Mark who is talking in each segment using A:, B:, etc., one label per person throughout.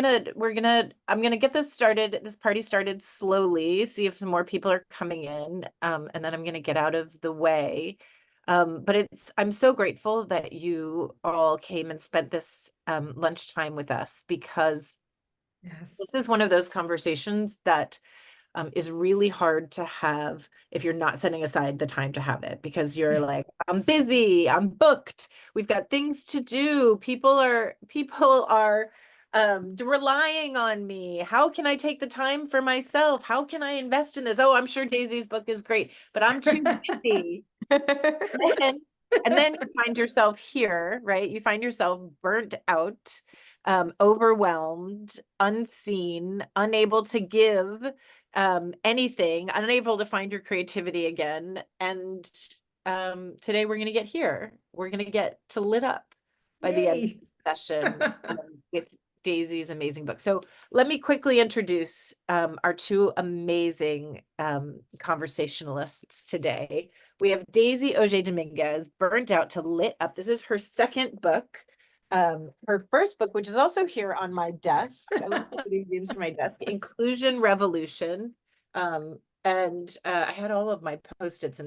A: I'm gonna get this party started slowly, see if some more people are coming in, and then I'm gonna get out of the way. But I'm so grateful that you all came and spent this lunchtime with us, because
B: Yes.
A: this is one of those conversations that is really hard to have if you're not setting aside the time to have it, because you're like, I'm busy, I'm booked, we've got things to do, people are relying on me. How can I take the time for myself? How can I invest in this? Oh, I'm sure Daisy's book is great, but I'm too busy. And, and then you find yourself here, right? You find yourself burnt out, overwhelmed, unseen, unable to give anything, unable to find your creativity again. And today we're going to get here. We're going to get to lit up by the end of
B: Yay.
A: the session with Daisy's amazing book. So let me quickly introduce our two amazing conversationalists today. We have Daisy Auger-Dominguez, Burnt Out to Lit Up. This is her second book. Her first book, which is also here on my desk. I love these zooms from my desk, Inclusion Revolution. And I had all of my Post-its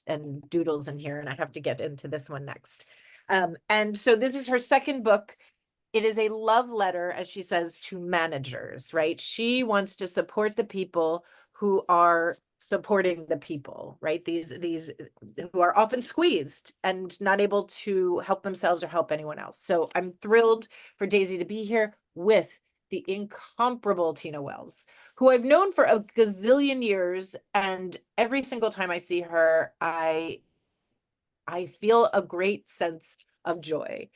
A: and doodles in here, and I have to get into this one next. And so this is her second book. It is a love letter, as she says, to managers, right? She wants to support the people who are supporting the people, right? These who are often squeezed and not able to help themselves or help anyone else. So I'm thrilled for Daisy to be here with the incomparable Tina Wells, who I've known for a gazillion years, and every single time I see her, I feel a great sense of joy.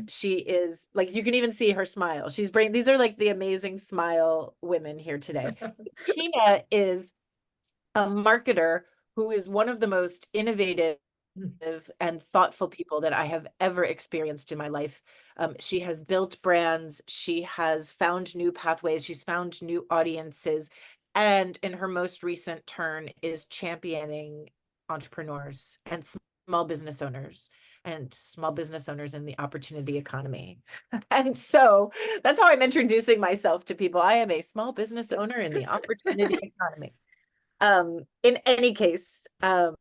A: She is like, you can even see her smile. These are like the amazing smile women here today. Tina is a marketer who is one of the most innovative and thoughtful people that I have ever experienced in my life. She has built brands, she has found new pathways, she's found new audiences, and in her most recent turn is championing entrepreneurs and small business owners in the opportunity economy. And so that's how I'm introducing myself to people. I am a small business owner in the opportunity economy. In any case, and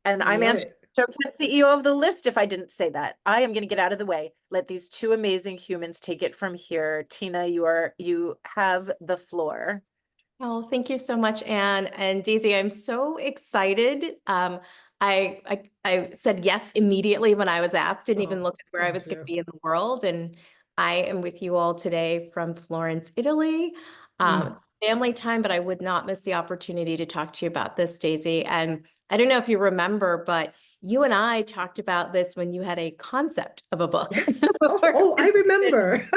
A: I'm
B: Love
A: Angela
B: it.
A: CEO of The List, if I didn't say that. I am going to get out of the way. Let these two amazing humans take it from here. Tina, you have the floor.
C: Oh, thank you so much, Anne and Daisy. I'm so excited. I said yes immediately when I was asked, didn't even look at where I was going to be in the world. And I am with you all today from Florence, Italy. It's family time, but I would not miss the opportunity to talk to you about this, Daisy. And I don't know if you remember, but you and I talked about this when you had a concept of a book.
B: Yes. Oh, I remember.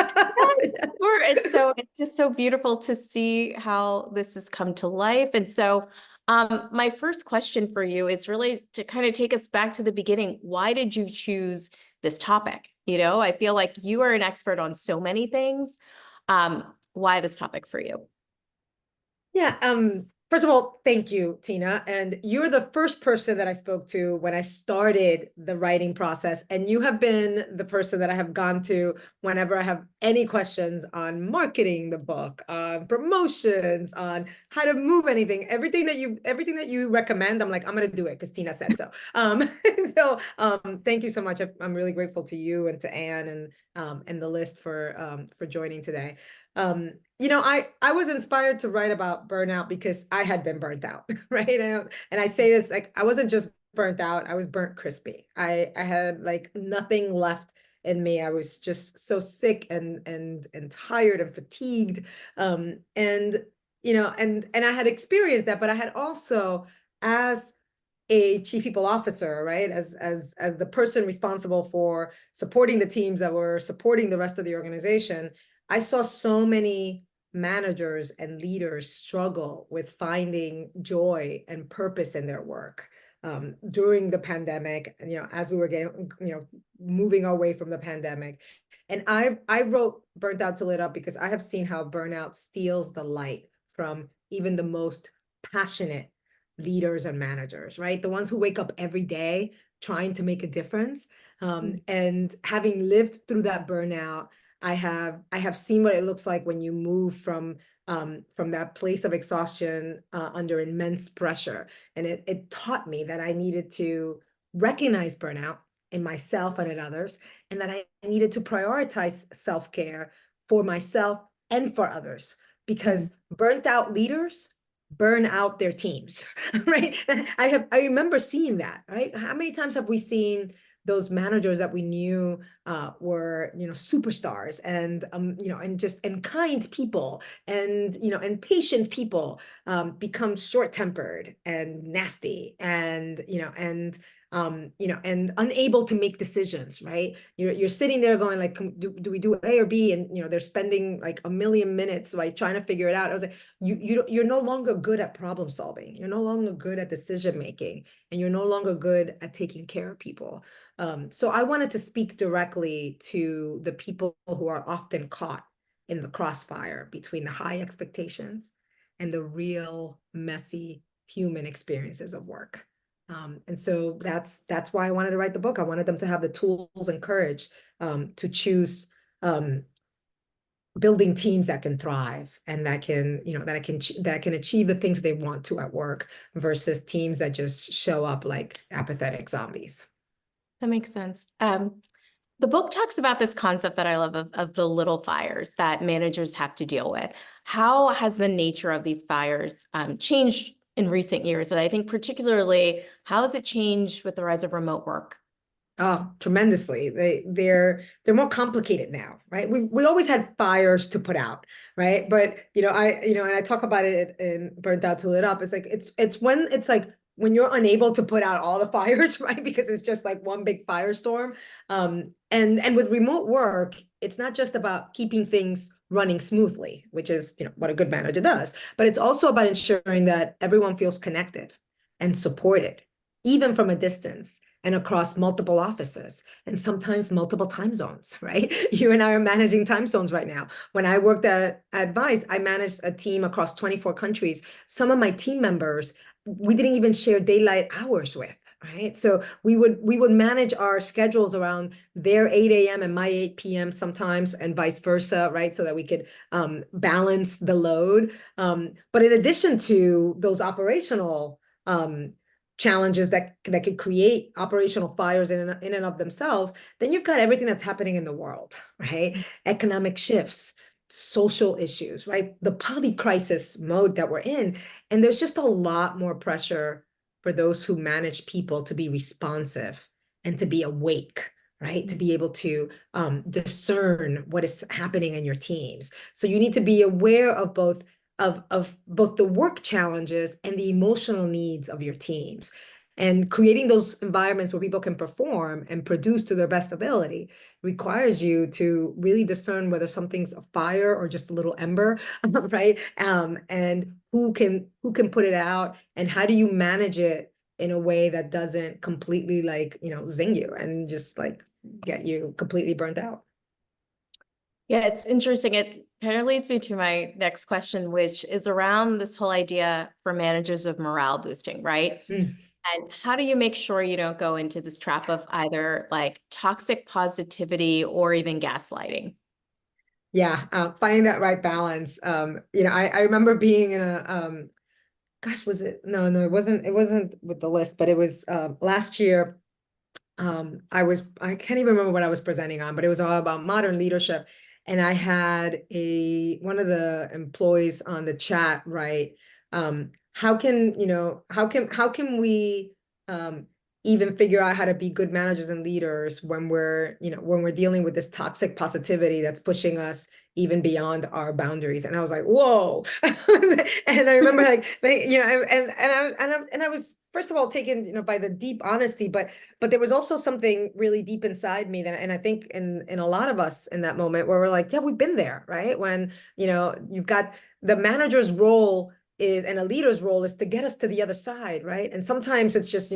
C: So it's just so beautiful to see how this has come to life. And so my first question for you is really to kind of take us back to the beginning. Why did you choose this topic? You know, I feel like you are an expert on so many things. Why this topic for you?
B: Yeah, first of all, thank you, Tina. And you're the first person that I spoke to when I started the writing process. And you have been the person that I have gone to whenever I have any questions on marketing the book, on promotions, on how to move anything, everything that you recommend. I'm like, I'm gonna do it because Tina said so. Thank you so much. I'm really grateful to you and to Anne and the list for joining today. You know, I was inspired to write about burnout because I had been burnt out, right? And I say this, like, I wasn't just burnt out, I was burnt crispy. I had like nothing left in me. I was just so sick and tired and fatigued. And you know, and I had experienced that, but I had also, as a chief people officer, right? As the person responsible for supporting the teams that were supporting the rest of the organization, I saw so many managers and leaders struggle with finding joy and purpose in their work during the pandemic, you know, as we were getting, you know, moving away from the pandemic. And I wrote Burnt Out to Lit Up because I have seen how burnout steals the light from even the most passionate leaders and managers, right? The ones who wake up every day trying to make a difference. And having lived through that burnout, I have seen what it looks like when you move from that place of exhaustion under immense pressure. And it taught me that I needed to recognize burnout in myself and in others, and that I needed to prioritize self-care for myself and for others, because burnt out leaders burn out their teams, right? I remember seeing that, right? How many times have we seen those managers that we knew were, superstars, and and kind people, and and patient people, become short-tempered and nasty, and and unable to make decisions, right? You're sitting there going like, do we do A or B? And they're spending like a million minutes like trying to figure it out. I was like, you're no longer good at problem solving. You're no longer good at decision making, and you're no longer good at taking care of people. So I wanted to speak directly to the people who are often caught in the crossfire between the high expectations and the real messy human experiences of work. And so that's why I wanted to write the book. I wanted them to have the tools and courage to choose building teams that can thrive, and that can, that can achieve the things they want to at work, versus teams that just show up like apathetic zombies.
C: That makes sense. The book talks about this concept that I love of the little fires that managers have to deal with. How has the nature of these fires changed in recent years? And I think particularly, how has it changed with the rise of remote work?
B: Oh, tremendously. They're more complicated now, right? We always had fires to put out, right? But and I talk about it in Burnt Out to Lit Up. It's like it's like when you're unable to put out all the fires, right? Because it's just like one big firestorm. And with remote work, it's not just about keeping things running smoothly, which is what a good manager does, but it's also about ensuring that everyone feels connected and supported, even from a distance, and across multiple offices, and sometimes multiple time zones, right? You and I are managing time zones right now. When I worked at Vice, I managed a team across 24 countries. Some of my team members, we didn't even share daylight hours with, right? So we would manage our schedules around their 8 a.m. and my 8 p.m. sometimes, and vice versa, right? So that we could balance the load. But in addition to those operational challenges that could create operational fires in and of themselves, then you've got everything that's happening in the world, right? Economic shifts, social issues, right? The poly-crisis mode that we're in. And there's just a lot more pressure for those who manage people to be responsive and to be awake, right? To be able to discern what is happening in your teams. So you need to be aware of both the work challenges and the emotional needs of your teams. And creating those environments where people can perform and produce to their best ability requires you to really discern whether something's a fire or just a little ember, right? And who can put it out, and how do you manage it in a way that doesn't completely zing you and just like get you completely burnt out.
C: Yeah, it's interesting. It kind of leads me to my next question, which is around this whole idea for managers of morale boosting, right? And how do you make sure you don't go into this trap of either like toxic positivity or even gaslighting?
B: Yeah, finding that right balance. I remember being in a gosh, was it? No, it wasn't with the list, but it was last year. I can't even remember what I was presenting on, but it was all about modern leadership. And I had one of the employees on the chat, right? How can we even figure out how to be good managers and leaders when we're dealing with this toxic positivity that's pushing us even beyond our boundaries? And I was like, whoa. And I remember and I was first of all taken by the deep honesty, but there was also something really deep inside me that, and I think in a lot of us in that moment, where we're like, yeah, we've been there, right? When you've got the manager's role is, and a leader's role is to get us to the other side, right? And sometimes it's just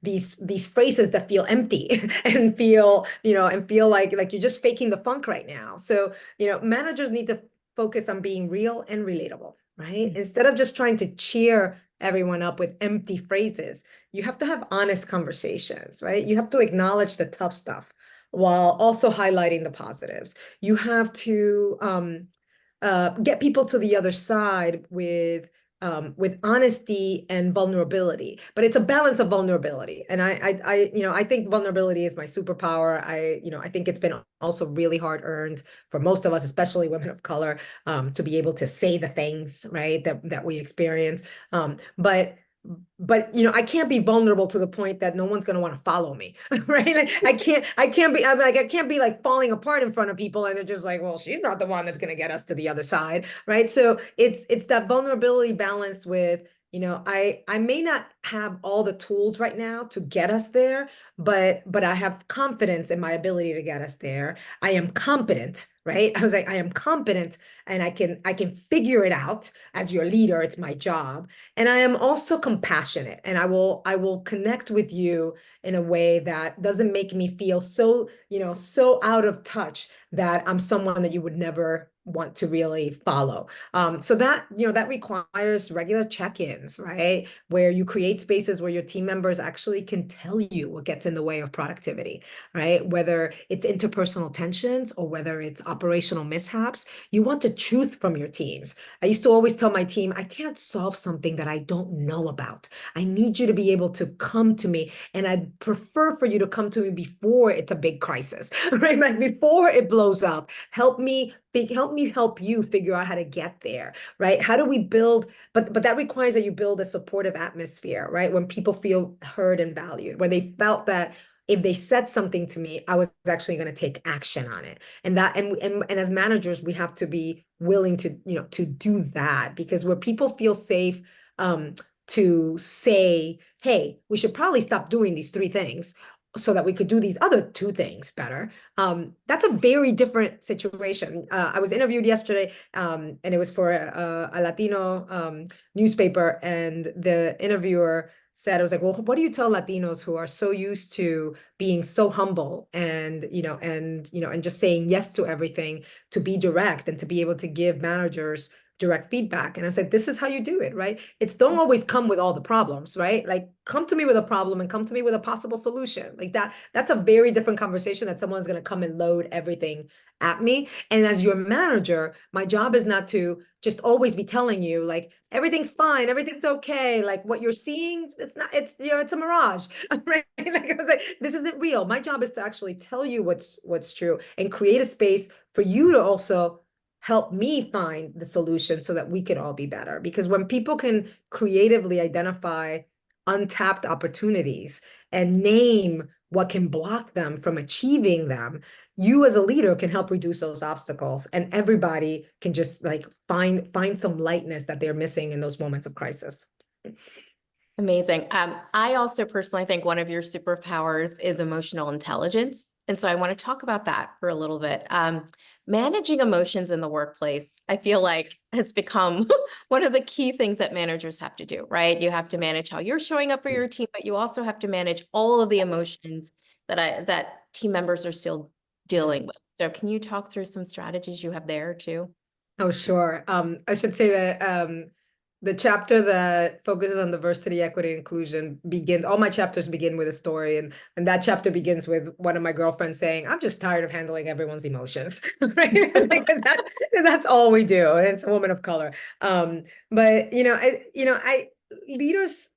B: these phrases that feel empty and feel like you're just faking the funk right now. So managers need to focus on being real and relatable, right? Instead of just trying to cheer everyone up with empty phrases, you have to have honest conversations, right? You have to acknowledge the tough stuff while also highlighting the positives. You have to get people to the other side with honesty and vulnerability, but it's a balance of vulnerability. And I think vulnerability is my superpower. I think it's been also really hard earned for most of us, especially women of color, to be able to say the things, right, that we experience. But I can't be vulnerable to the point that no one's going to want to follow me, right? Like, I can't be like falling apart in front of people and they're just like, well, she's not the one that's going to get us to the other side, right? So it's that vulnerability balanced with, I may not have all the tools right now to get us there, but I have confidence in my ability to get us there. I am competent, right? I was like, I am competent and I can figure it out. As your leader, it's my job. And I am also compassionate, and I will connect with you in a way that doesn't make me feel so, so out of touch that I'm someone that you would never want to really follow. So that requires regular check-ins, right? Where you create spaces where your team members actually can tell you what gets in the way of productivity, right? Whether it's interpersonal tensions or whether it's operational mishaps, you want the truth from your teams. I used to always tell my team, I can't solve something that I don't know about. I need you to be able to come to me, and I'd prefer for you to come to me before it's a big crisis, right? Like before it blows up. Help me help you figure out how to get there, right? How do we build, but that requires that you build a supportive atmosphere, right? When people feel heard and valued, when they felt that if they said something to me, I was actually going to take action on it. And as managers, we have to be willing to, to do that, because where people feel safe to say, hey, we should probably stop doing these 3 things so that we could do these other 2 things better. That's a very different situation. I was interviewed yesterday, and it was for a Latino newspaper, and the interviewer said, I was like, well, what do you tell Latinos who are so used to being so humble and, and just saying yes to everything, to be direct and to be able to give managers direct feedback? And I said, this is how you do it, right? It's don't always come with all the problems, right? Like, come to me with a problem and come to me with a possible solution. Like that's a very different conversation that someone's going to come and load everything at me. And as your manager, my job is not to just always be telling you like, everything's fine, everything's okay. Like what you're seeing, it's not, it's, it's a mirage, right? Like I was like, this isn't real. My job is to actually tell you what's true and create a space for you to also help me find the solution so that we can all be better. Because when people can creatively identify untapped opportunities and name what can block them from achieving them, you as a leader can help reduce those obstacles, and everybody can just like find some lightness that they're missing in those moments of crisis.
C: Amazing. I also personally think one of your superpowers is emotional intelligence. And so I want to talk about that for a little bit. Managing emotions in the workplace, I feel like has become one of the key things that managers have to do, right? You have to manage how you're showing up for your team, but you also have to manage all of the emotions that team members are still dealing with. So can you talk through some strategies you have there too?
B: Oh, sure. I should say that the chapter that focuses on diversity, equity, inclusion all my chapters begin with a story. And that chapter begins with one of my girlfriends saying, I'm just tired of handling everyone's emotions, right? That's all we do. And it's a woman of color. But, leaders,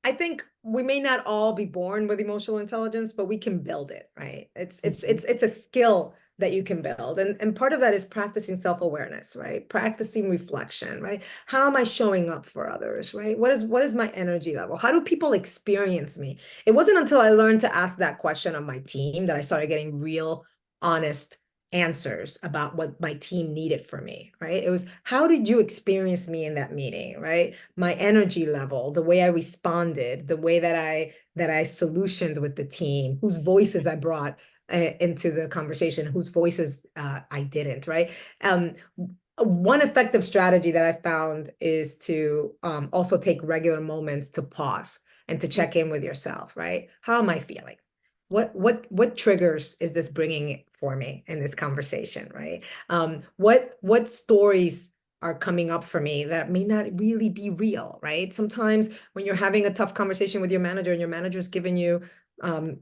B: I think we may not all be born with emotional intelligence, but we can build it, right? It's a skill that you can build. And part of that is practicing self-awareness, right? Practicing reflection, right? How am I showing up for others, right? What is my energy level? How do people experience me? It wasn't until I learned to ask that question on my team that I started getting real, honest answers about what my team needed for me, right? It was, how did you experience me in that meeting, right? My energy level, the way I responded, the way that I solutioned with the team, whose voices I brought into the conversation, whose voices I didn't, right? One effective strategy that I found is to also take regular moments to pause and to check in with yourself, right? How am I feeling? What triggers is this bringing for me in this conversation, right? What stories are coming up for me that may not really be real, right? Sometimes when you're having a tough conversation with your manager and your manager's giving you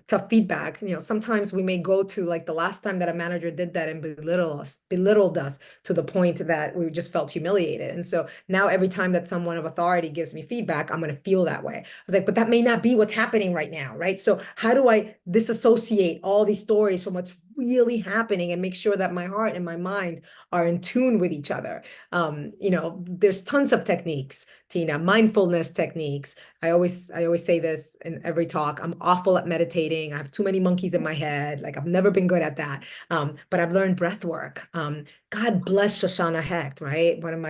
B: tough feedback, sometimes we may go to like the last time that a manager did that and belittled us to the point that we just felt humiliated. And so now every time that someone of authority gives me feedback, I'm going to feel that way. I was like, but that may not be what's happening right now, right? So how do I disassociate all these stories from what's really happening and make sure that my heart and my mind are in tune with each other? There's tons of techniques, Tina, mindfulness techniques. I always say this in every talk. I'm awful at meditating. I have too many monkeys in my head. Like I've never been good at that. But I've learned breath work. God bless Shoshana Hecht, right? One of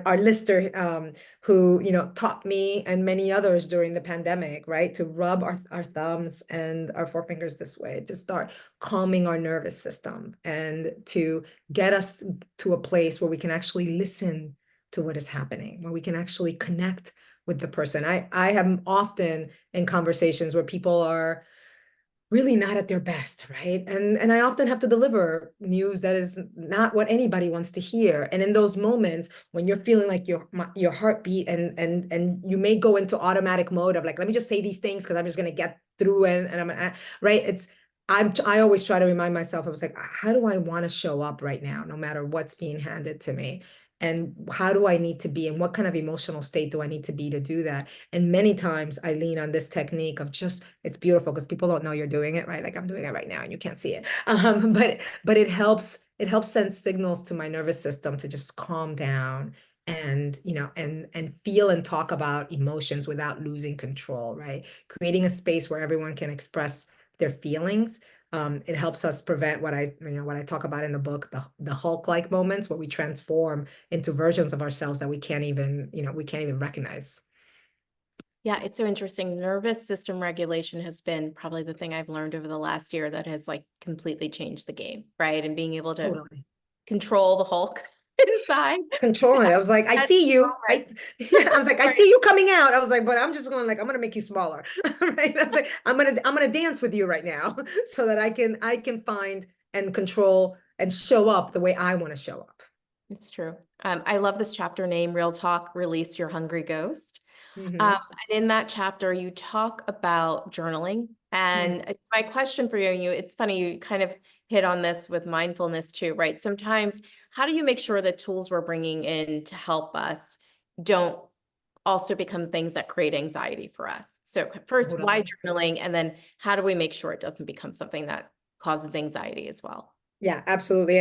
B: our lister, who, taught me and many others during the pandemic, right? To rub our thumbs and our forefingers this way, to start calming our nervous system and to get us to a place where we can actually listen to what is happening, where we can actually connect with the person. I am often in conversations where people are really not at their best, right? And I often have to deliver news that is not what anybody wants to hear. And in those moments when you're feeling like your heartbeat and you may go into automatic mode of like, let me just say these things because I'm just going to get through and I'm right. I always try to remind myself, I was like, how do I want to show up right now, no matter what's being handed to me? And how do I need to be, and what kind of emotional state do I need to be to do that? And many times I lean on this technique of just, it's beautiful because people don't know you're doing it, right? Like I'm doing it right now and you can't see it. But it helps send signals to my nervous system to just calm down and, and feel and talk about emotions without losing control, right? Creating a space where everyone can express their feelings. It helps us prevent what I talk about in the book, the Hulk-like moments where we transform into versions of ourselves that we can't even recognize.
C: Yeah, it's so interesting. Nervous system regulation has been probably the thing I've learned over the last year that has like completely changed the game, right? And being able to
B: Totally
C: control the Hulk inside.
B: control it. I was like, I see you. I was like, I see you coming out. I was like, but I'm just going like, I'm gonna make you smaller. Right. I was like, I'm gonna dance with you right now so that I can find and control and show up the way I want to show up.
C: It's true. I love this chapter name, Real Talk, Release Your Hungry Ghost.
B: Mm-hmm.
C: And in that chapter, you talk about journaling. And my question for you, it's funny, you kind of hit on this with mindfulness too, right? Sometimes, how do you make sure the tools we're bringing in to help us don't also become things that create anxiety for us? So first, why journaling? And then how do we make sure it doesn't become something that causes anxiety as well?
B: Yeah, absolutely.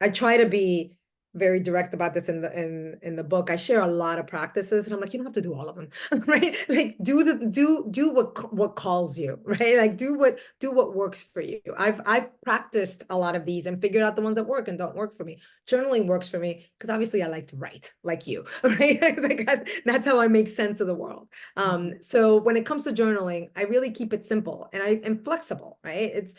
B: I try to be very direct about this in the book. I share a lot of practices and I'm like, you don't have to do all of them, right? Like do what calls you, right? Like do what works for you. I've practiced a lot of these and figured out the ones that work and don't work for me. Journaling works for me because obviously I like to write like you, right? I was like, that's how I make sense of the world. So when it comes to journaling, I really keep it simple and I am flexible, right? It's,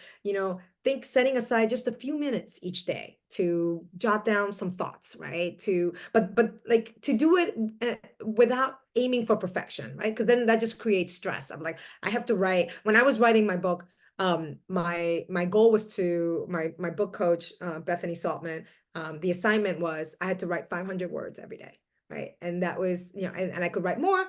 B: think setting aside just a few minutes each day to jot down some thoughts, right? But like to do it without aiming for perfection, right? Because then that just creates stress. I'm like, I have to write. When I was writing my book, my goal was to my book coach, Bethany Saltman. The assignment was I had to write 500 words every day, right? And that was, and I could write more.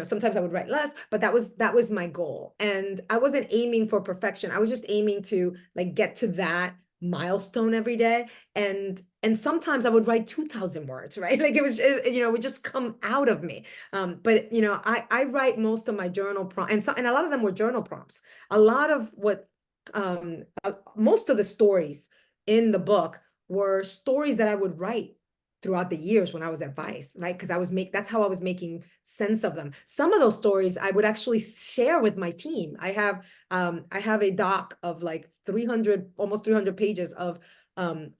B: Sometimes I would write less, but that was my goal. And I wasn't aiming for perfection. I was just aiming to like get to that milestone every day. And sometimes I would write 2,000 words, right? Like it would just come out of me. But I write most of my journal prompts, and a lot of them were journal prompts. A lot of most of the stories in the book were stories that I would write throughout the years when I was at Vice, right? Because that's how I was making sense of them. Some of those stories I would actually share with my team. I have a doc of like almost 300 pages of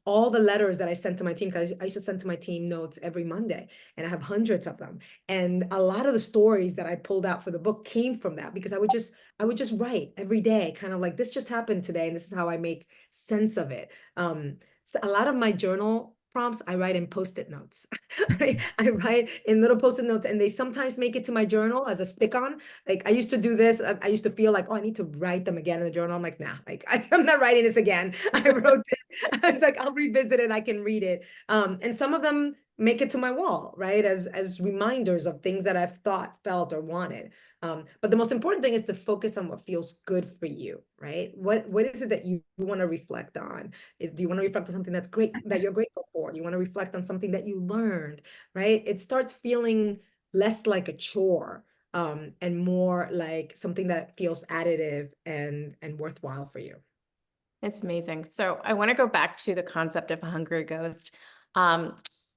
B: all the letters that I sent to my team, because I used to send to my team notes every Monday, and I have hundreds of them. And a lot of the stories that I pulled out for the book came from that, because I would just write every day, kind of like, this just happened today, and this is how I make sense of it. So a lot of my journal prompts, I write in Post-it notes. I write in little Post-it notes, and they sometimes make it to my journal as a stick-on. Like I used to do this. I used to feel like, oh, I need to write them again in the journal. I'm like, nah, like I'm not writing this again. I wrote this. I was like, I'll revisit it. I can read it. And some of them make it to my wall, right? As reminders of things that I've thought, felt, or wanted. But the most important thing is to focus on what feels good for you, right? What is it that you want to reflect on? Do you want to reflect on something that's great, that you're grateful for? Do you want to reflect on something that you learned, right? It starts feeling less like a chore, and more like something that feels additive and worthwhile for you.
C: It's amazing. So I want to go back to the concept of a hungry ghost.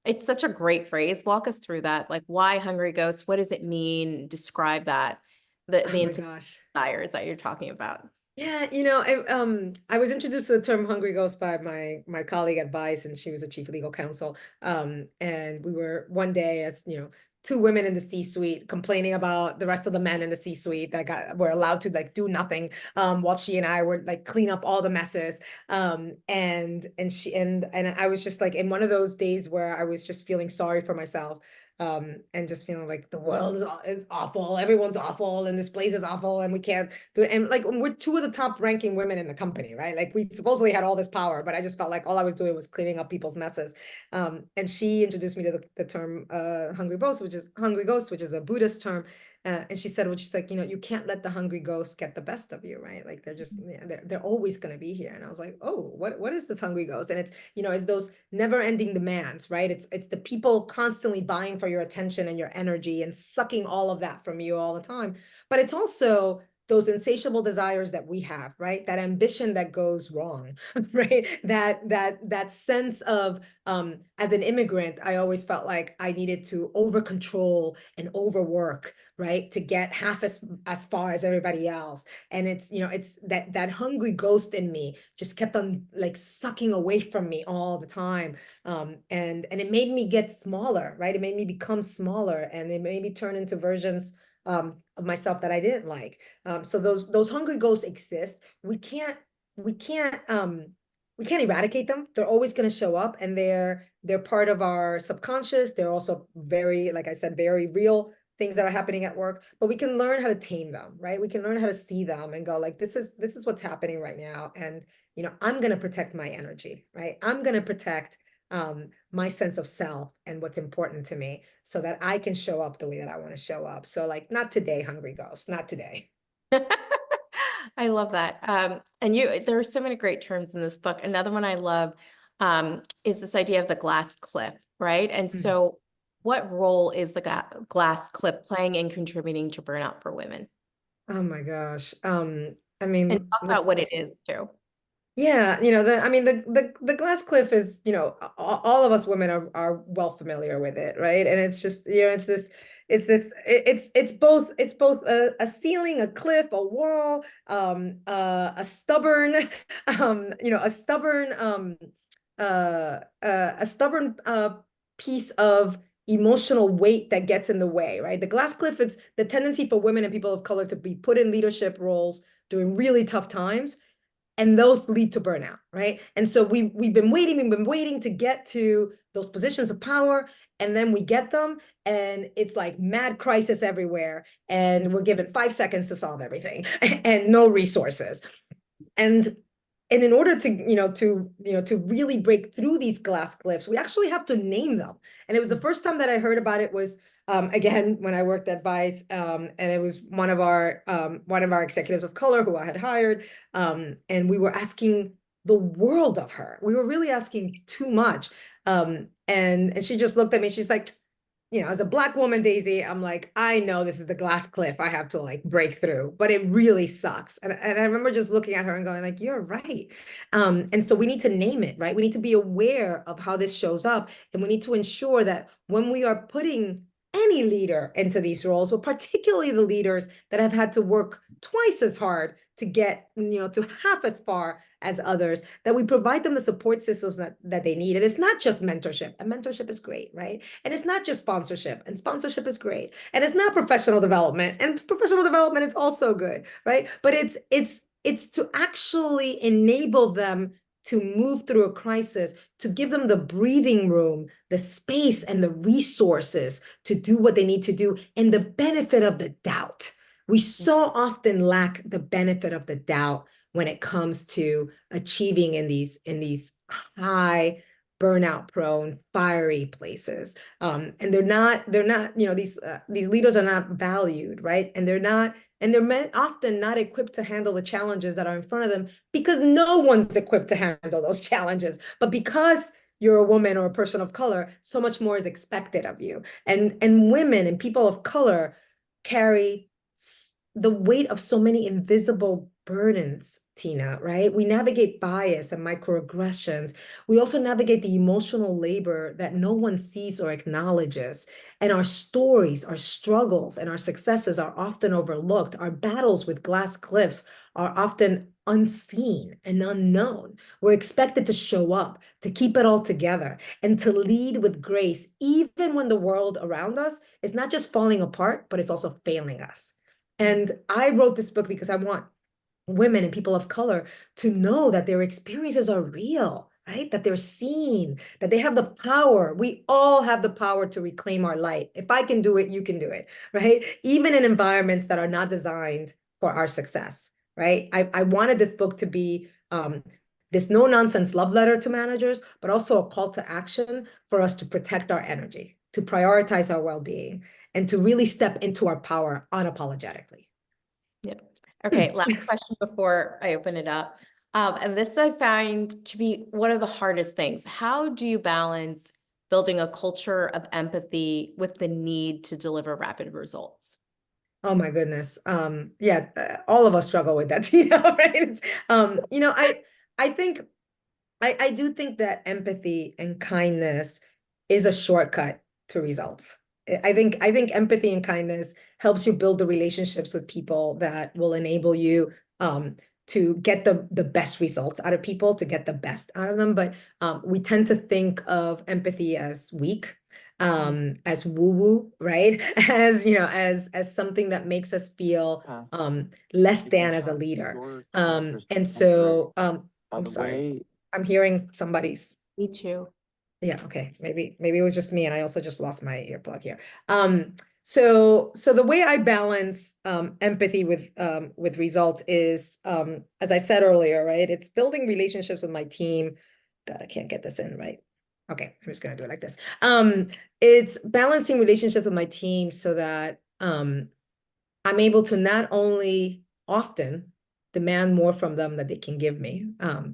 C: It's such a great phrase. Walk us through that. Like, why hungry ghost? What does it mean? Describe the
B: Oh my
C: insane
B: gosh.
C: desires that you're talking about.
B: Yeah, I was introduced to the term hungry ghost by my colleague at Vice, and she was a chief legal counsel. And we were one day, as two women in the C-suite complaining about the rest of the men in the C-suite that were allowed to like do nothing, while she and I would like clean up all the messes. And I was just like in one of those days where I was just feeling sorry for myself. And just feeling like the world is awful, everyone's awful, and this place is awful, and we can't do it. And like we're two of the top ranking women in the company, right? Like we supposedly had all this power, but I just felt like all I was doing was cleaning up people's messes. And she introduced me to the term hungry ghost, which is a Buddhist term. And she said, she's like, you can't let the hungry ghosts get the best of you, right? Like they're always going to be here. And I was like, oh, what is this hungry ghost? And it's those never ending demands, right? It's the people constantly vying for your attention and your energy and sucking all of that from you all the time. But it's also those insatiable desires that we have, right? That ambition that goes wrong, right? That sense of, as an immigrant, I always felt like I needed to over control and overwork, right? To get half as far as everybody else. And it's that hungry ghost in me just kept on like sucking away from me all the time. And it made me get smaller, right? It made me become smaller, and it made me turn into versions of myself that I didn't like. So those hungry ghosts exist. We can't eradicate them. They're always going to show up, and they're part of our subconscious. They're also very, like I said, very real things that are happening at work, but we can learn how to tame them, right? We can learn how to see them and go like, this is what's happening right now. And, I'm going to protect my energy, right? I'm going to protect my sense of self and what's important to me so that I can show up the way that I want to show up. So like, not today, hungry ghost, not today.
C: I love that. And there are so many great terms in this book. Another one I love is this idea of the glass cliff, right? And so what role is the glass cliff playing in contributing to burnout for women?
B: Oh my gosh. I
C: And
B: mean,
C: talk about what it is too.
B: yeah, the glass cliff is, all of us women are well familiar with it, right? And it's just, it's both a ceiling, a cliff, a wall, a stubborn, a stubborn piece of emotional weight that gets in the way, right? The glass cliff is the tendency for women and people of color to be put in leadership roles during really tough times, and those lead to burnout, right? And so we've been waiting to get to those positions of power, and then we get them, and it's like mad crisis everywhere, and we're given 5 seconds to solve everything, and no resources. And in order to really break through these glass cliffs, we actually have to name them. And it was the first time that I heard about it was again when I worked at Vice, and it was one of our executives of color who I had hired, and we were asking the world of her. We were really asking too much, and she just looked at me. She's like, as a Black woman, Daisy, I'm like, I know this is the glass cliff I have to like break through, but it really sucks. And I remember just looking at her and going like, you're right. And so we need to name it, right? We need to be aware of how this shows up. And we need to ensure that when we are putting any leader into these roles, but particularly the leaders that have had to work twice as hard to get, to half as far as others, that we provide them the support systems that they need. And it's not just mentorship, and mentorship is great, right? And it's not just sponsorship, and sponsorship is great. And it's not professional development, and professional development is also good, right? But it's to actually enable them to move through a crisis, to give them the breathing room, the space and the resources to do what they need to do, and the benefit of the doubt. We so often lack the benefit of the doubt when it comes to achieving in these high burnout prone, fiery places. And they're not, these leaders are not valued, right? And they're often not equipped to handle the challenges that are in front of them, because no one's equipped to handle those challenges. But because you're a woman or a person of color, so much more is expected of you. And women and people of color carry the weight of so many invisible burdens, Tina, right? We navigate bias and microaggressions. We also navigate the emotional labor that no one sees or acknowledges. And our stories, our struggles, and our successes are often overlooked. Our battles with glass cliffs are often unseen and unknown. We're expected to show up, to keep it all together, and to lead with grace, even when the world around us is not just falling apart, but it's also failing us. And I wrote this book because I want women and people of color to know that their experiences are real, right? That they're seen, that they have the power. We all have the power to reclaim our light. If I can do it, you can do it, right? Even in environments that are not designed for our success, right? I wanted this book to be this no-nonsense love letter to managers, but also a call to action for us to protect our energy, to prioritize our well-being, and to really step into our power unapologetically.
C: Yep. Okay, last question before I open it up. And this I find to be one of the hardest things. How do you balance building a culture of empathy with the need to deliver rapid results?
B: Oh my goodness. All of us struggle with that, right? I think I do think that empathy and kindness is a shortcut to results. I think empathy and kindness helps you build the relationships with people that will enable you to get the best results out of people, to get the best out of them. But we tend to think of empathy as weak, as woo-woo, right? As something that makes us feel less than as a leader. And so I'm sorry. I'm hearing somebody's.
C: Me too.
B: Yeah, okay. Maybe it was just me, and I also just lost my earplug here. So the way I balance empathy with results is, as I said earlier, right? It's building relationships with my team. God, I can't get this in right. Okay, I'm just gonna do it like this. It's balancing relationships with my team so that I'm able to not only often demand more from them that they can give me,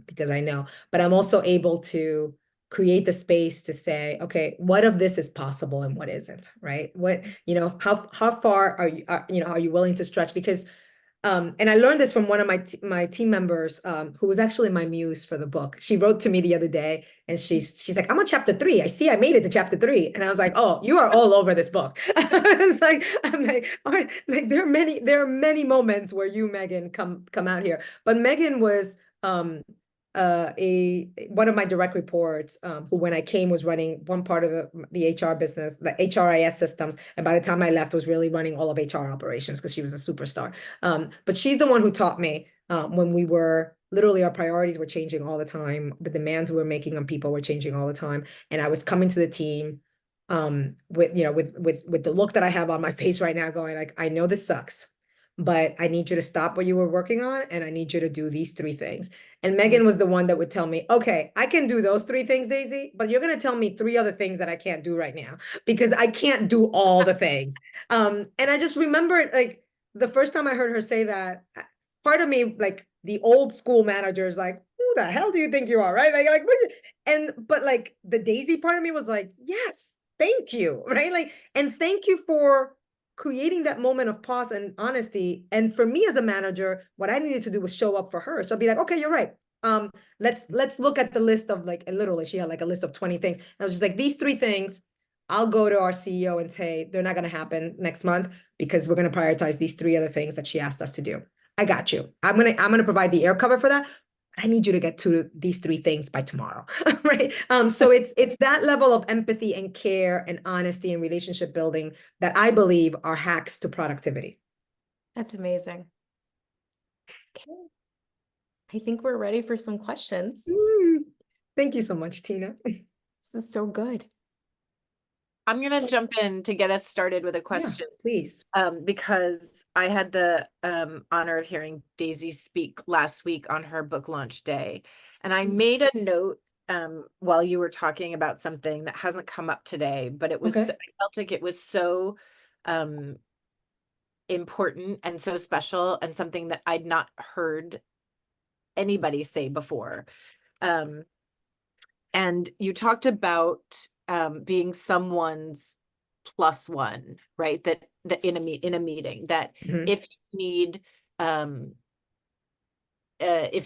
B: because I know, but I'm also able to create the space to say, okay, what of this is possible and what isn't, right? How far are you willing to stretch? Because and I learned this from one of my team members, who was actually my muse for the book. She wrote to me the other day, and she's like, "I'm on chapter 3. I see I made it to chapter 3." And I was like, "Oh, you are all over this book." I'm like, all right, like there are many moments where you, Megan, come out here. But Megan was one of my direct reports, who when I came was running one part of the HR business, the HRIS systems, and by the time I left was really running all of HR operations because she was a superstar. But she's the one who taught me, when we were literally, our priorities were changing all the time, the demands we were making on people were changing all the time, and I was coming to the team with the look that I have on my face right now, going like, I know this sucks, but I need you to stop what you were working on, and I need you to do these 3 things. And Megan was the one that would tell me, okay, I can do those 3 things, Daisy, but you're going to tell me 3 other things that I can't do right now, because I can't do all the things. And I just remember, like, the first time I heard her say that, part of me, like the old school manager, is like, who the hell do you think you are, right? But like the Daisy part of me was like, yes, thank you, right? Like, and thank you for creating that moment of pause and honesty. And for me as a manager, what I needed to do was show up for her. So I'd be like, okay, you're right. Let's look at the list of, like, and literally she had like a list of 20 things. And I was just like, these 3 things, I'll go to our CEO and say, they're not going to happen next month because we're going to prioritize these 3 other things that she asked us to do. I got you. I'm going to provide the air cover for that. I need you to get to these 3 things by tomorrow, right? So it's that level of empathy and care and honesty and relationship building that I believe are hacks to productivity.
C: That's amazing. Okay. I think we're ready for some questions.
B: Thank you so much, Tina.
C: This is so good.
A: I'm going to jump in to get us started with a question.
B: Yeah, please.
A: Because I had the honor of hearing Daisy speak last week on her book launch day. And I made a note while you were talking about something that hasn't come up today, but it was,
B: Okay.
A: I felt like it was so important and so special and something that I'd not heard anybody say before. And you talked about being someone's plus one, right? That in a meeting, that if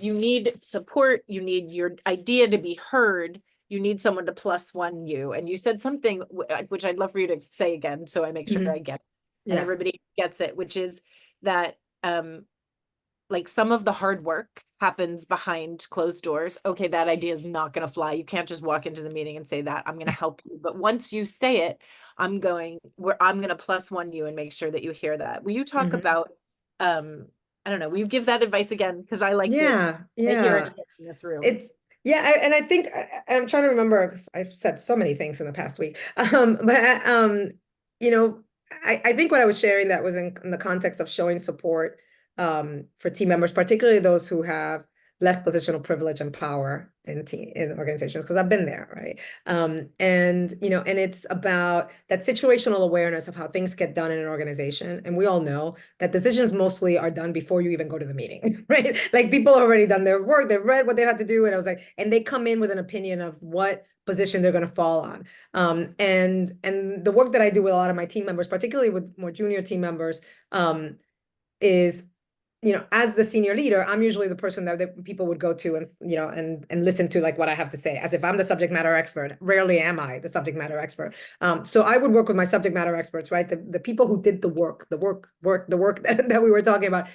A: you need support, you need your idea to be heard, you need someone to plus one you. And you said something which I'd love for you to say again, so I make sure I get it and everybody gets it, which is that like some of the hard work happens behind closed doors. Okay, that idea is not going to fly. You can't just walk into the meeting and say that I'm going to help you. But once you say it, I'm going to plus one you and make sure that you hear that. Will you talk about, I don't know, will you give that advice again? Because I liked it. I hear it in this room.
B: And I think I'm trying to remember, because I've said so many things in the past week. You know, I think what I was sharing that was in the context of showing support for team members, particularly those who have less positional privilege and power in organizations, because I've been there, right? And it's about that situational awareness of how things get done in an organization. And we all know that decisions mostly are done before you even go to the meeting, right? Like people have already done their work, they've read what they had to do, and I was like, and they come in with an opinion of what position they're going to fall on. And the work that I do with a lot of my team members, particularly with more junior team members, is, as the senior leader, I'm usually the person that people would go to and listen to like what I have to say, as if I'm the subject matter expert. Rarely am I the subject matter expert. So I would work with my subject matter experts, right? The people who did the work that we were talking about,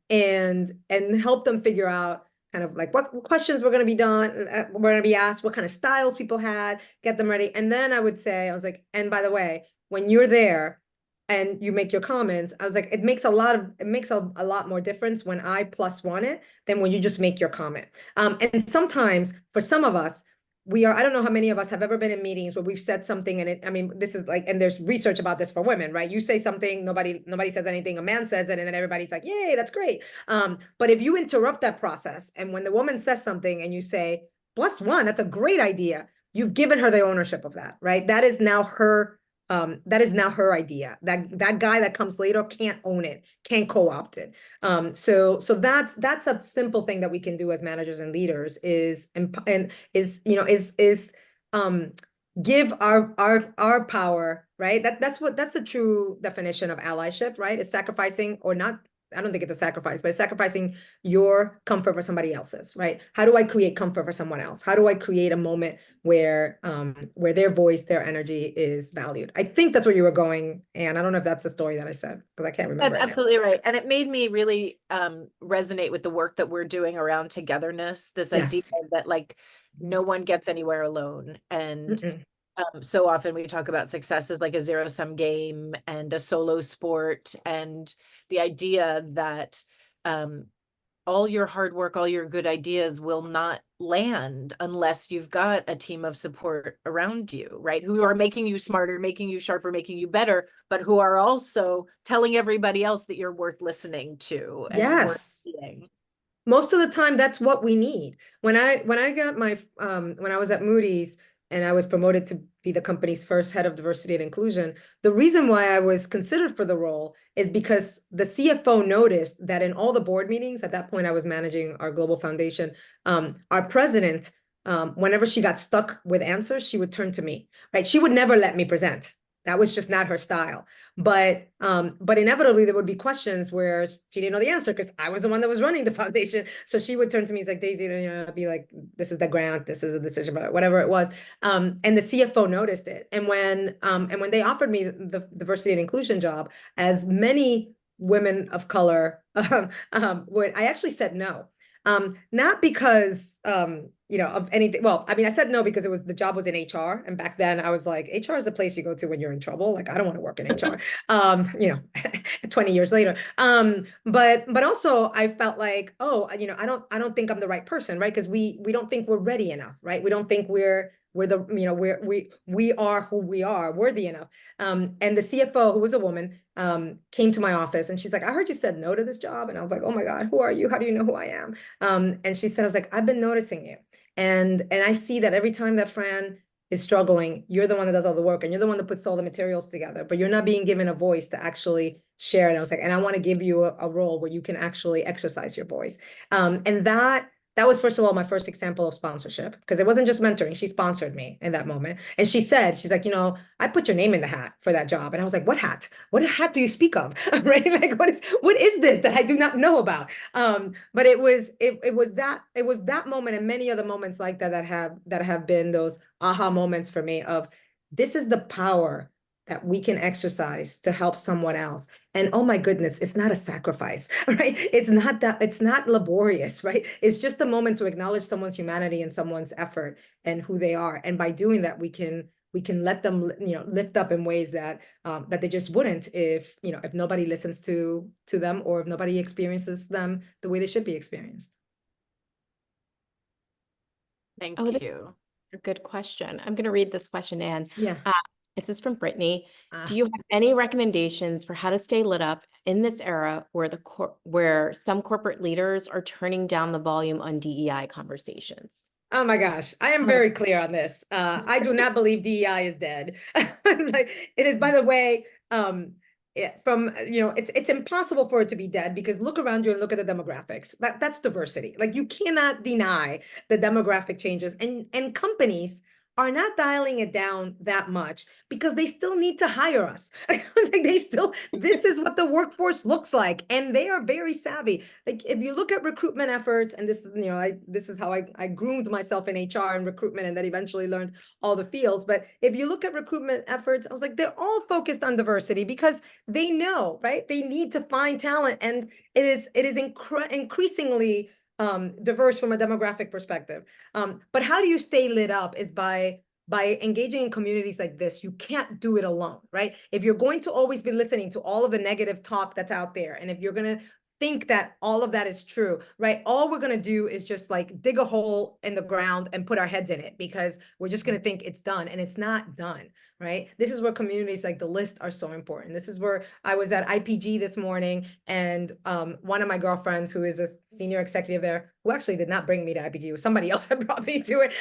B: and help them figure out kind of like what questions were going to be asked, what kind of styles people had, get them ready. And then I was like, and by the way, when you're there and you make your comments, I was like, it makes a lot more difference when I plus one it than when you just make your comment. And sometimes for some of us, I don't know how many of us have ever been in meetings where we've said something this is like, and there's research about this for women, right? You say something, nobody says anything, a man says it, and then everybody's like, yay, that's great. But if you interrupt that process, and when the woman says something and you say, plus one, that's a great idea, you've given her the ownership of that, right? That is now her idea. That guy that comes later can't own it, can't co-opt it. So that's a simple thing that we can do as managers and leaders is give our power, right? That's the true definition of allyship, right? Is sacrificing, or not. I don't think it's a sacrifice, but it's sacrificing your comfort for somebody else's, right? How do I create comfort for someone else? How do I create a moment where their voice, their energy is valued? I think that's where you were going, and I don't know if that's the story that I said, because I can't remember.
A: That's absolutely right. And it made me really resonate with the work that we're doing around togetherness, this idea that like no one gets anywhere alone. And so often we talk about success as like a zero-sum game and a solo sport, and the idea that all your hard work, all your good ideas will not land unless you've got a team of support around you, right? Who are making you smarter, making you sharper, making you better, but who are also telling everybody else that you're worth listening to and worth seeing.
B: Most of the time, that's what we need. When I got my when I was at Moody's and I was promoted to be the company's first head of diversity and inclusion, the reason why I was considered for the role is because the CFO noticed that in all the board meetings, at that point I was managing our global foundation, our president, whenever she got stuck with answers, she would turn to me, right? She would never let me present. That was just not her style. But inevitably there would be questions where she didn't know the answer because I was the one that was running the foundation. So she would turn to me, like, Daisy, be like, this is the grant, this is a decision, whatever it was. And the CFO noticed it. And when they offered me the diversity and inclusion job, as many women of color I actually said no. Not because you know, of anything. Well, I mean, I said no because the job was in HR. And back then I was like, HR is the place you go to when you're in trouble. Like, I don't want to work in HR, you know, 20 years later. But also I felt like, oh, you know, I don't think I'm the right person, right? Because we don't think we're ready enough, right? We don't think we're the, you know, we are who we are, worthy enough. And the CFO, who was a woman, came to my office and she's like, I heard you said no to this job. And I was like, oh my God, who are you? How do you know who I am? And she said, I was like, I've been noticing you. And I see that every time that Fran is struggling, you're the one that does all the work and you're the one that puts all the materials together, but you're not being given a voice to actually share. And I was like, and I want to give you a role where you can actually exercise your voice. And that was, first of all, my first example of sponsorship, because it wasn't just mentoring. She sponsored me in that moment. And she said, she's like, you know, I put your name in the hat for that job. And I was like, what hat? What hat do you speak of? Right? Like, what is this that I do not know about? But it was that moment and many other moments like that that have been those aha moments for me of, this is the power that we can exercise to help someone else. And oh my goodness, it's not a sacrifice, right? It's not laborious, right? It's just a moment to acknowledge someone's humanity and someone's effort and who they are. And by doing that, we can let them, you know, lift up in ways that that they just wouldn't if, you know, if nobody listens to them, or if nobody experiences them the way they should be experienced.
A: Thank
C: Oh, this is
A: you.
C: a good question. I'm going to read this question, Anne.
B: Yeah.
C: This is from Brittany. Do you have any recommendations for how to stay lit up in this era where where some corporate leaders are turning down the volume on DEI conversations?
B: Oh my gosh, I am very clear on this. I do not believe DEI is dead. Like, it is, by the way, from, you know, it's impossible for it to be dead, because look around you and look at the demographics. That's diversity. Like, you cannot deny the demographic changes, and companies are not dialing it down that much because they still need to hire us. I was like, this is what the workforce looks like, and they are very savvy. Like, if you look at recruitment efforts, and this is, you know, this is how I groomed myself in HR and recruitment, and then eventually learned all the fields. But if you look at recruitment efforts, I was like, they're all focused on diversity because they know, right? They need to find talent, and it is increasingly diverse from a demographic perspective. But how do you stay lit up is by engaging in communities like this. You can't do it alone, right? If you're going to always be listening to all of the negative talk that's out there, and if you're going to think that all of that is true, right? All we're going to do is just like dig a hole in the ground and put our heads in it, because we're just going to think it's done, and it's not done, right? This is where communities like The List are so important. This is where I was at IPG this morning, and one of my girlfriends, who is a senior executive there, who actually did not bring me to IPG, it was somebody else that brought me to it.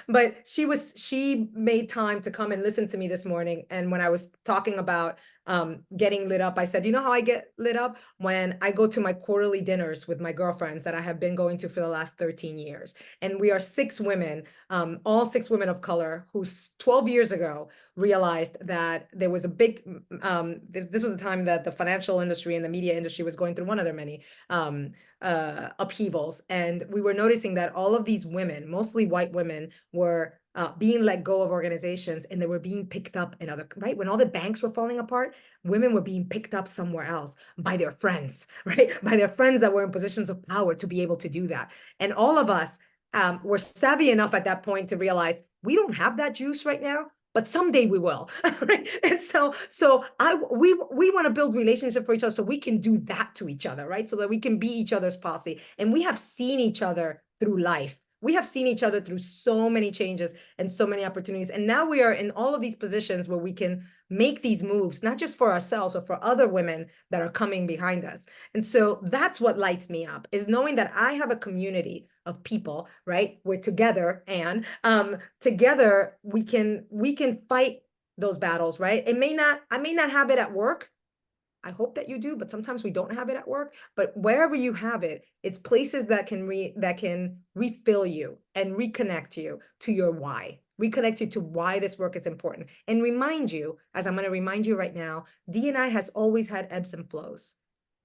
B: But she made time to come and listen to me this morning. And when I was talking about getting lit up, I said, you know how I get lit up? When I go to my quarterly dinners with my girlfriends that I have been going to for the last 13 years. And we are 6 women, all 6 women of color, who 12 years ago realized that there was a big, this was the time that the financial industry and the media industry was going through one of their many upheavals. And we were noticing that all of these women, mostly white women, were being let go of organizations, and they were being picked up in other, right? When all the banks were falling apart, women were being picked up somewhere else by their friends, right? By their friends that were in positions of power to be able to do that. And all of us were savvy enough at that point to realize we don't have that juice right now, but someday we will, right? And so we want to build relationship for each other so we can do that to each other, right? So that we can be each other's posse. And we have seen each other through life. We have seen each other through so many changes and so many opportunities. And now we are in all of these positions where we can make these moves, not just for ourselves, but for other women that are coming behind us. And so that's what lights me up, is knowing that I have a community of people, right? We're together, and together we can fight those battles, right? I may not have it at work. I hope that you do, but sometimes we don't have it at work. But wherever you have it, it's places that can refill you and reconnect you to your why. Reconnect you to why this work is important, and remind you, as I'm going to remind you right now, D&I has always had ebbs and flows.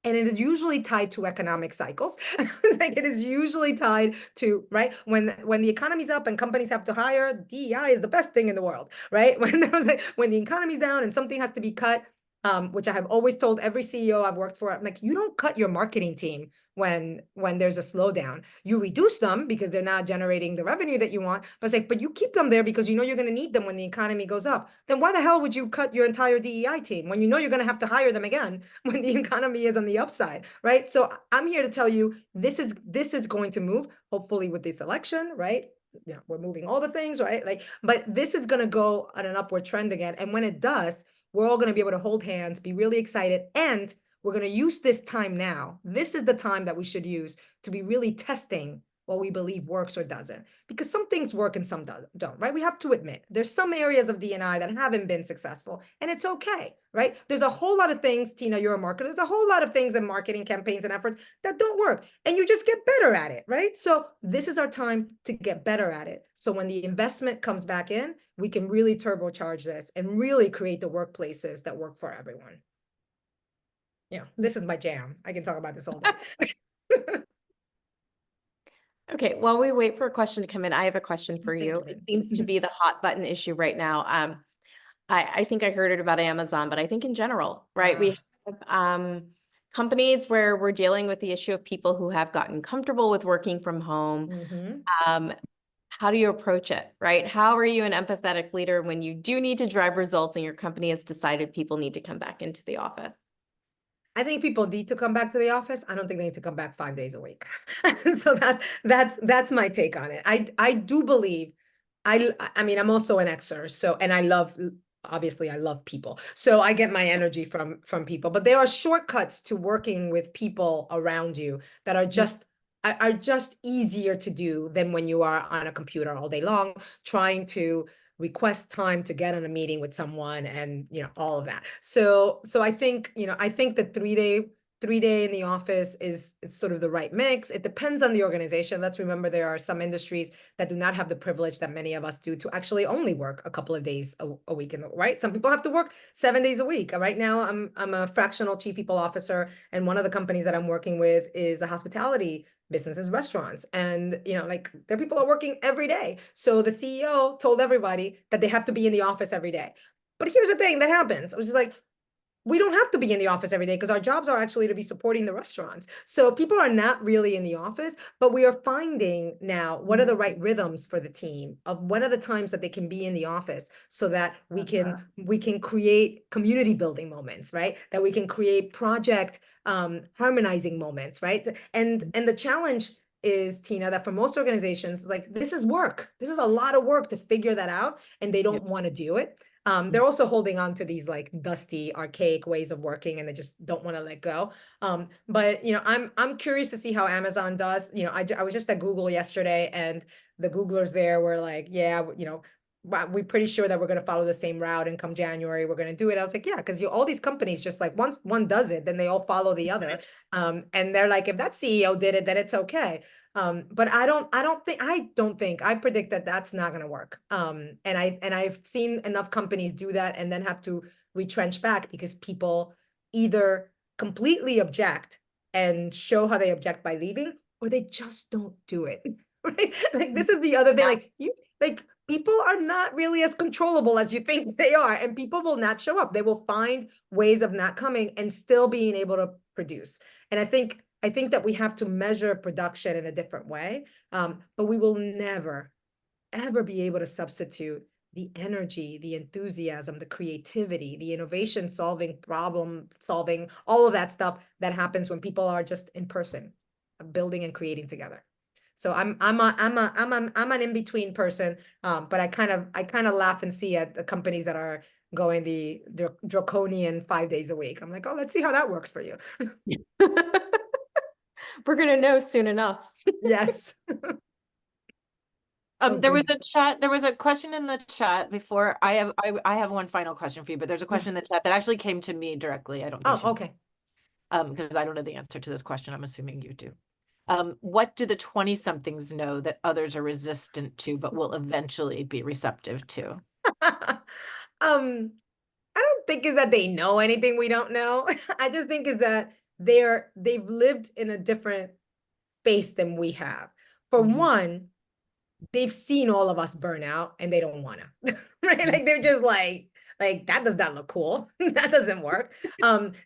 B: And it is usually tied to economic cycles. Like, it is usually tied to, right, when the economy's up and companies have to hire, DEI is the best thing in the world, right? When the economy's down and something has to be cut, which I have always told every CEO I've worked for. I'm like, you don't cut your marketing team when there's a slowdown. You reduce them because they're not generating the revenue that you want. But it's like, but you keep them there because you know you're going to need them when the economy goes up. Then why the hell would you cut your entire DEI team when you know you're going to have to hire them again when the economy is on the upside, right? So I'm here to tell you this is going to move, hopefully with this election, right? Yeah, we're moving all the things, right? Like, but this is going to go on an upward trend again. And when it does, we're all going to be able to hold hands, be really excited, and we're going to use this time now. This is the time that we should use to be really testing what we believe works or doesn't, because some things work and some don't, right? We have to admit there's some areas of D&I that haven't been successful, and it's okay, right? There's a whole lot of things, Tina, you're a marketer, there's a whole lot of things in marketing campaigns and efforts that don't work, and you just get better at it, right? So this is our time to get better at it. So when the investment comes back in, we can really turbocharge this and really create the workplaces that work for everyone. Yeah, this is my jam. I can talk about this all day.
C: Okay, while we wait for a question to come in, I have a question for
B: Thank
C: you.
B: you,
C: It
B: Vin.
C: seems to be the hot button issue right now. I think I heard it about Amazon, but I think in general, right? We have companies where we're dealing with the issue of people who have gotten comfortable with working from home. How do you approach it, right? How are you an empathetic leader when you do need to drive results and your company has decided people need to come back into the office?
B: I think people need to come back to the office. I don't think they need to come back 5 days a week. So that's my take on it. I do believe, I mean, I'm also an Xer, so, and obviously I love people. So I get my energy from people, but there are shortcuts to working with people around you that are just easier to do than when you are on a computer all day long trying to request time to get on a meeting with someone and all of that. So I think the 3 day in the office is sort of the right mix. It depends on the organization. Let's remember there are some industries that do not have the privilege that many of us do to actually only work a couple of days a week right? Some people have to work 7 days a week. Right now I'm a fractional chief people officer, and one of the companies that I'm working with is a hospitality businesses, restaurants, and like their people are working every day. So the CEO told everybody that they have to be in the office every day. But here's the thing that happens, which is like, we don't have to be in the office every day because our jobs are actually to be supporting the restaurants. So people are not really in the office, but we are finding now what are the right rhythms for the team of when are the times that they can be in the office so that we can create community building moments, right? That we can create project harmonizing moments, right? And the challenge is, Tina, that for most organizations, like this is work. This is a lot of work to figure that out, and they don't want to do it. They're also holding on to these like dusty, archaic ways of working, and they just don't want to let go. But I'm curious to see how Amazon does. I was just at Google yesterday, and the Googlers there were like, yeah, we're pretty sure that we're going to follow the same route, and come January we're going to do it. I was like, yeah, because all these companies just like once one does it, then they all follow the other. And they're like, if that CEO did it, then it's okay. But I don't think I predict that that's not going to work. And I've seen enough companies do that and then have to retrench back because people either completely object and show how they object by leaving, or they just don't do it. Right? Like this is the other thing. Like people are not really as controllable as you think they are, and people will not show up. They will find ways of not coming and still being able to produce. And I think that we have to measure production in a different way, but we will never, ever be able to substitute the energy, the enthusiasm, the creativity, the innovation solving, problem solving, all of that stuff that happens when people are just in person, building and creating together. So I'm an in-between person, but I kind of laugh and see at the companies that are going the draconian 5 days a week. I'm like, oh, let's see how that works for you.
C: We're going to know soon enough.
B: Yes.
A: There was a question in the chat before. I have one final question for you, but there's a question in the chat that actually came to me directly. I don't think
B: okay.
A: Because I don't know the answer to this question. I'm assuming you do. What do the 20-somethings know that others are resistant to, but will eventually be receptive to?
B: I don't think is that they know anything we don't know. I just think is that they've lived in a different space than we have. For one, they've seen all of us burn out and they don't want to, right? Like they're just like, Like that does not look cool. That doesn't work.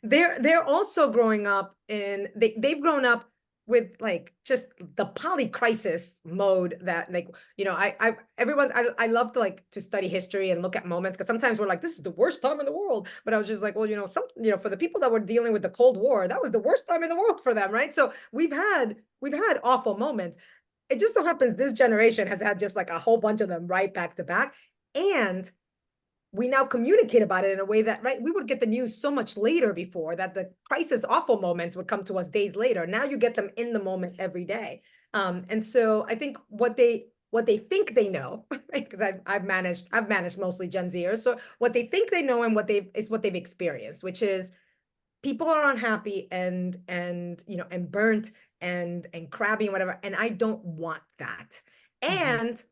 B: They're also growing up in, they've grown up with like just the polycrisis mode that like, you know, I love to like to study history and look at moments, because sometimes we're like, this is the worst time in the world. But I was just like, well, you know, for the people that were dealing with the Cold War, that was the worst time in the world for them, right? So we've had awful moments. It just so happens this generation has had just like a whole bunch of them right back to back. And we now communicate about it in a way that, right, we would get the news so much later before, that the crisis awful moments would come to us days later. Now you get them in the moment every day. And so I think what they think they know, right? Because I've managed mostly Gen Zers. So what they think they know and what they've experienced, which is people are unhappy and you know, and burnt and crabby and whatever. And I don't want that. And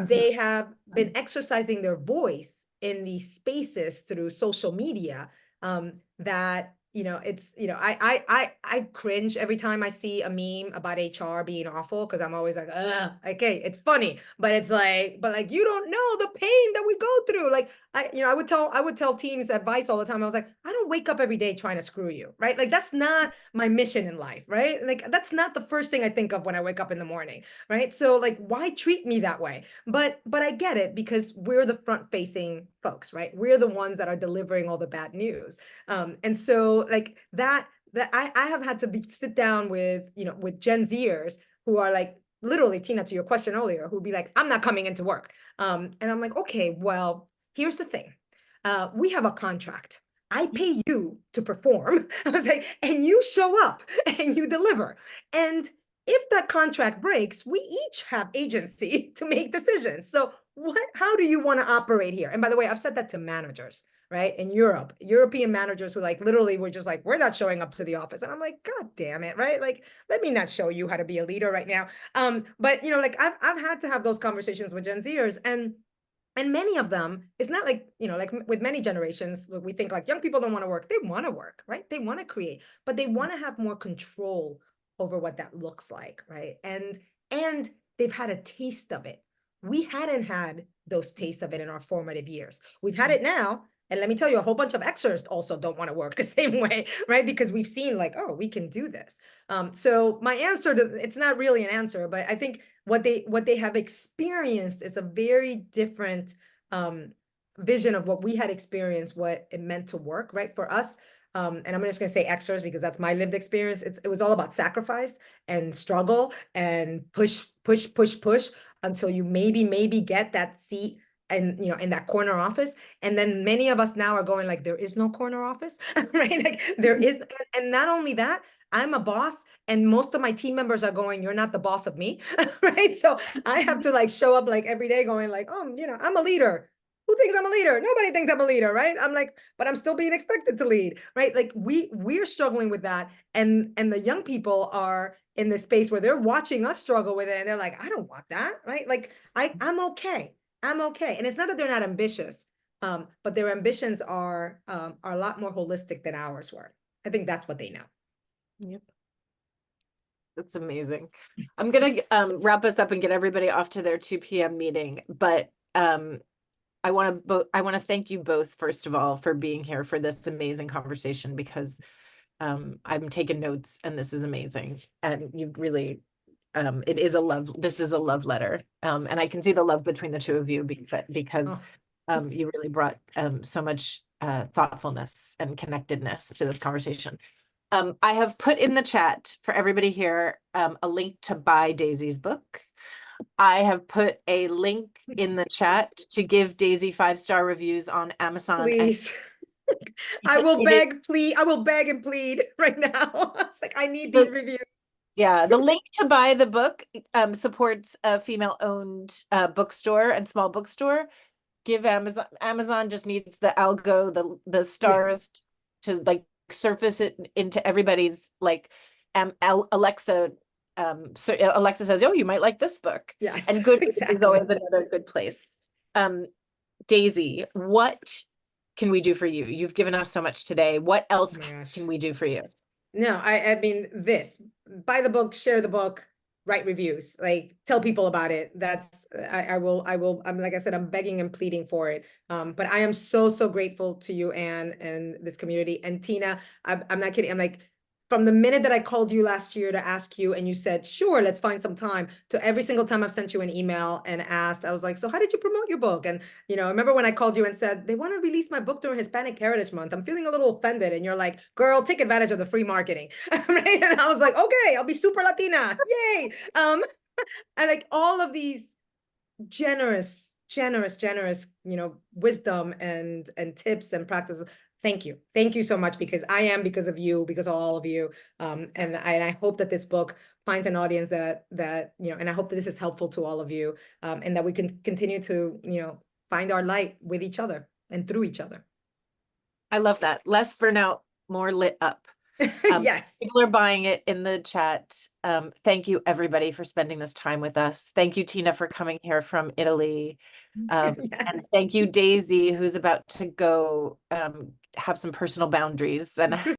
B: they have been exercising their voice in these spaces through social media, that, you know, it's, you know, I cringe every time I see a meme about HR being awful, because I'm always like, okay, it's funny, but it's like, you don't know the pain that we go through. Like I would tell teams advice all the time. I was like, I don't wake up every day trying to screw you, right? Like that's not my mission in life, right? Like that's not the first thing I think of when I wake up in the morning, right? So like, why treat me that way? But I get it, because we're the front facing folks, right? We're the ones that are delivering all the bad news. And so like that I have had to sit down with, you know, with Gen Zers who are like, literally, Tina, to your question earlier, who'd be like, I'm not coming into work. And I'm like, okay, well, here's the thing. We have a contract. I pay you to perform. I was like, and you show up and you deliver. And if that contract breaks, we each have agency to make decisions. So how do you want to operate here? And by the way, I've said that to managers, right? In Europe, European managers who like literally were just like, we're not showing up to the office. And I'm like, God damn it, right? Like, let me not show you how to be a leader right now. But you know, like I've had to have those conversations with Gen Zers, and many of them, it's not like, you know, like with many generations, we think like young people don't want to work. They want to work, right? They want to create, but they want to have more control over what that looks like, right? And they've had a taste of it. We hadn't had those tastes of it in our formative years. We've had it now. And let me tell you, a whole bunch of Xers also don't want to work the same way, right? Because we've seen like, oh, we can do this. So my answer to, it's not really an answer, but I think what they have experienced is a very different vision of what we had experienced, what it meant to work, right? For us, and I'm just gonna say Xers because that's my lived experience. It was all about sacrifice and struggle and push until you maybe get that seat and, you know, in that corner office. And then many of us now are going like, there is no corner office, right? Like there is, and not only that, I'm a boss and most of my team members are going, you're not the boss of me, right? So I have to like show up like every day going like, oh, you know, I'm a leader. Who thinks I'm a leader? Nobody thinks I'm a leader, right? I'm like, but I'm still being expected to lead, right? Like we're struggling with that. And the young people are in this space where they're watching us struggle with it. And they're like, I don't want that, right? Like I'm okay. I'm okay. And it's not that they're not ambitious, but their ambitions are a lot more holistic than ours were. I think that's what they know.
A: Yep. That's amazing. I'm going to wrap us up and get everybody off to their 2 p.m. meeting, but I want to thank you both, first of all, for being here for this amazing conversation, because I'm taking notes and this is amazing. And you've really, this is a love letter. And I can see the love between the two of you because you really brought so much thoughtfulness and connectedness to this conversation. I have put in the chat for everybody here a link to buy Daisy's book. I have put a link in the chat to give Daisy 5-star reviews on Amazon.
B: Please. I will beg and plead right now. It's like, I need these reviews.
A: Yeah, the link to buy the book supports a female-owned bookstore and small bookstore. Give Amazon just needs the algo, the stars to like surface it into everybody's like Alexa. So Alexa says, oh, you might like this book.
B: Yes,
A: and good
B: exactly.
A: is always another good place. Daisy, what can we do for you? You've given us so much today. What else can we do for you?
B: No, I mean, buy the book, share the book, write reviews, like tell people about it. That's, I will, I'm, like I said, I'm begging and pleading for it. But I am so, so grateful to you, Anne, and this community. And Tina, I'm not kidding. I'm like, from the minute that I called you last year to ask you, and you said, sure, let's find some time, to every single time I've sent you an email and asked, I was like, so how did you promote your book? And, you know, I remember when I called you and said, they want to release my book during Hispanic Heritage Month. I'm feeling a little offended. And you're like, girl, take advantage of the free marketing. Right? And I was like, okay, I'll be super Latina. Yay. And like all of these generous, you know, wisdom and tips and practices. Thank you. Thank you so much, because I am, because of you, because of all of you. And I hope that this book finds an audience that, you know, and I hope that this is helpful to all of you, and that we can continue to, you know, find our light with each other and through each other.
A: I love that. Less burnout, more lit up.
B: Yes.
A: People are buying it in the chat. Thank you, everybody, for spending this time with us. Thank you, Tina, for coming here from Italy.
B: Yes.
A: And thank you, Daisy, who's about to go have some personal boundaries and